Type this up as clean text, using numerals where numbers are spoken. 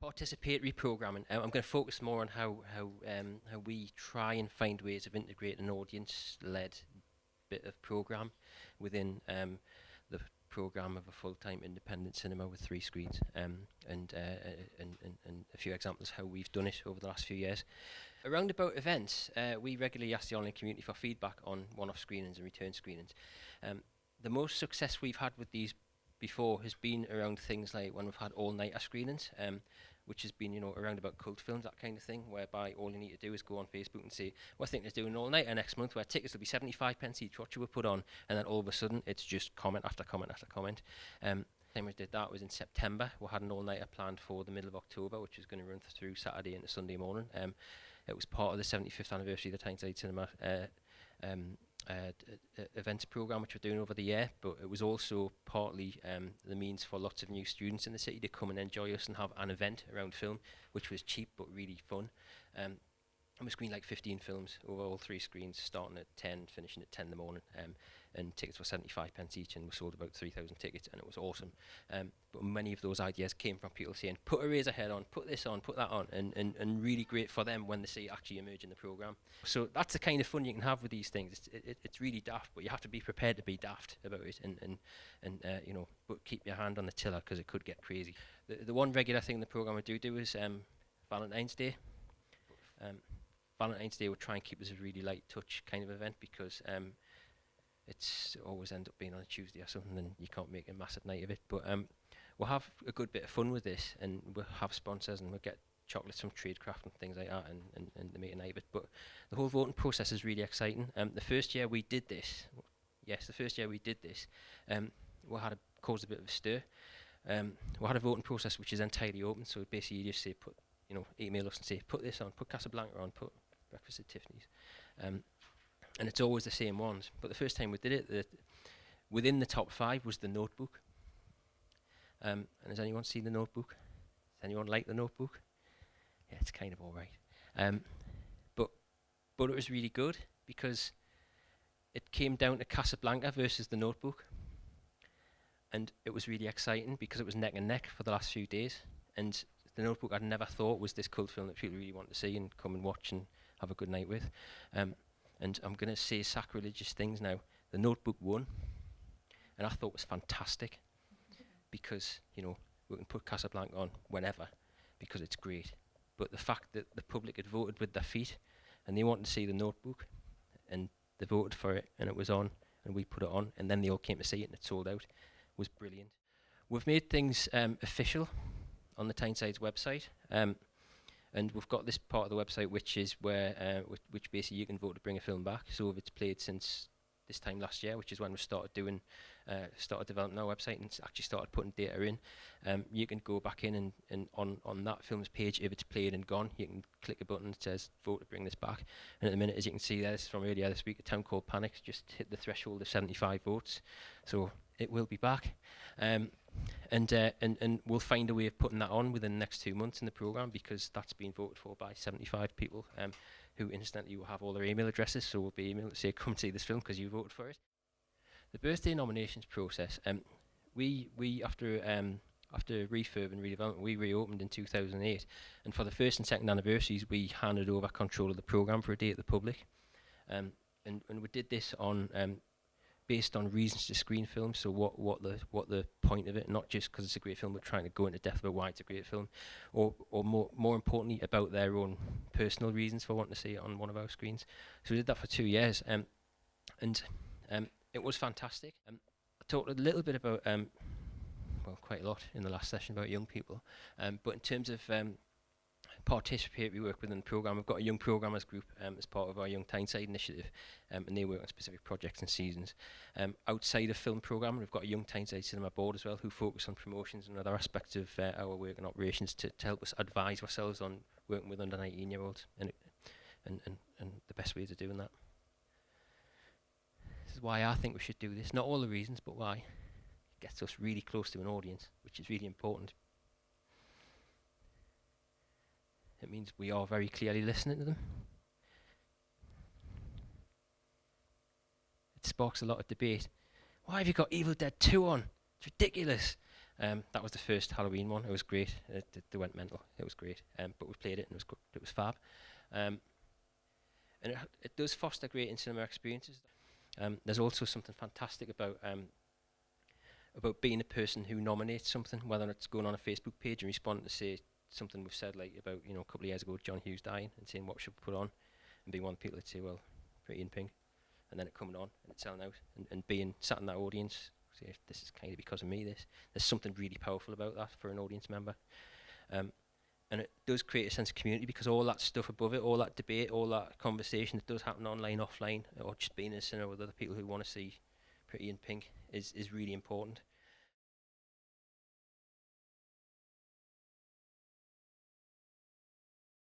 Participatory programming. I'm going to focus more on how we try and find ways of integrating an audience-led bit of program within the program of a full-time independent cinema with 3 screens, and a few examples how we've done it over the last few years. Around about events, we regularly ask the online community for feedback on one-off screenings and return screenings. The most success we've had with these before has been around things like when we've had all-nighter screenings, which has been, around about cult films, that kind of thing, whereby all you need to do is go on Facebook and say, we're thinking of doing an all-nighter next month where tickets will be 75 pence each, what you would put on, and then all of a sudden it's just comment after comment after comment. Time we did that was in September. We had an all-nighter planned for the middle of October, which was going to run through Saturday into Sunday morning. It was part of the 75th anniversary of the Tyneside Cinema events program which we're doing over the year, but it was also partly the means for lots of new students in the city to come and enjoy us and have an event around film, which was cheap but really fun. And we screened like 15 films over all 3 screens, starting at 10, finishing at 10 in the morning, and tickets were 75 pence each, and we sold about 3,000 tickets, and it was awesome. But many of those ideas came from people saying, put a razor head on, put this on, put that on, and really great for them when they see it actually emerge in the programme. So that's the kind of fun you can have with these things. It's really daft, but you have to be prepared to be daft about it, but keep your hand on the tiller because it could get crazy. The one regular thing in the programme we do is Valentine's Day. Valentine's Day we'll try and keep this a really light touch kind of event because it's always end up being on a Tuesday or something and you can't make a massive night of it. But we'll have a good bit of fun with this, and we'll have sponsors and we'll get chocolates from Tradecraft and things like that, and to make a night of it. But the whole voting process is really exciting. The first year we did this, we had caused a bit of a stir. We had a voting process which is entirely open, so basically you just say, email us and say, put this on, put Casablanca on, put Breakfast at Tiffany's. And it's always the same ones. But the first time we did it, within the top 5 was The Notebook. And has anyone seen The Notebook? Does anyone like The Notebook? Yeah, it's kind of all right. But it was really good because it came down to Casablanca versus The Notebook. And it was really exciting because it was neck and neck for the last few days. And The Notebook I'd never thought was this cult film that people really want to see and come and watch and have a good night with. And I'm going to say sacrilegious things now. The Notebook won, and I thought it was fantastic because, we can put Casablanca on whenever because it's great. But the fact that the public had voted with their feet and they wanted to see The Notebook and they voted for it and it was on and we put it on and then they all came to see it and it sold out was brilliant. We've made things official on the Tyneside's website. And we've got this part of the website which is where, which basically you can vote to bring a film back. So if it's played since this time last year, which is when we started developing our website and actually started putting data in, you can go back in and on that film's page, if it's played and gone, you can click a button that says vote to bring this back. And at the minute, as you can see there, this is from earlier this week, A Town Called Panic just hit the threshold of 75 votes. So it will be back. And we'll find a way of putting that on within the next 2 months in the programme because that's been voted for by 75 people who instantly will have all their email addresses, so we'll be able to say, come see this film because you voted for it. The birthday nominations process, we after refurb and redevelopment, we reopened in 2008, and for the first and second anniversaries, we handed over control of the programme for a day to the public. And we did this on based on reasons to screen films, so what the point of it, not just because it's a great film, but trying to go into depth about why it's a great film, or more importantly about their own personal reasons for wanting to see it on one of our screens. So we did that for 2 years, and it was fantastic. I talked a little bit about, quite a lot in the last session about young people, but in terms of participatory work within the programme, we've got a young programmers group as part of our Young Tyneside initiative, and they work on specific projects and seasons. Outside of film programming, we've got a Young Tyneside Cinema board as well, who focus on promotions and other aspects of our work and operations to help us advise ourselves on working with under 19-year-olds and the best ways of doing that. This is why I think we should do this. Not all the reasons, but why. It gets us really close to an audience, which is really important. It means we are very clearly listening to them. It sparks a lot of debate. Why have you got Evil Dead 2 on? It's ridiculous. That was the first Halloween one. It was great. They went mental. It was great. But we played it and it was fab. Um, and it does foster great in cinema experiences. There's also something fantastic about being a person who nominates something, whether it's going on a Facebook page and responding to say something we've said like about a couple of years ago John Hughes dying and saying what should we put on, and being one of the people that say well Pretty in Pink, and then it coming on and it's selling out, and being sat in that audience, say this is kind of because of me. There's something really powerful about that for an audience member. And it does create a sense of community because all that stuff above it, all that debate, all that conversation that does happen online, offline, or just being in a cinema with other people who want to see Pretty in Pink is really important.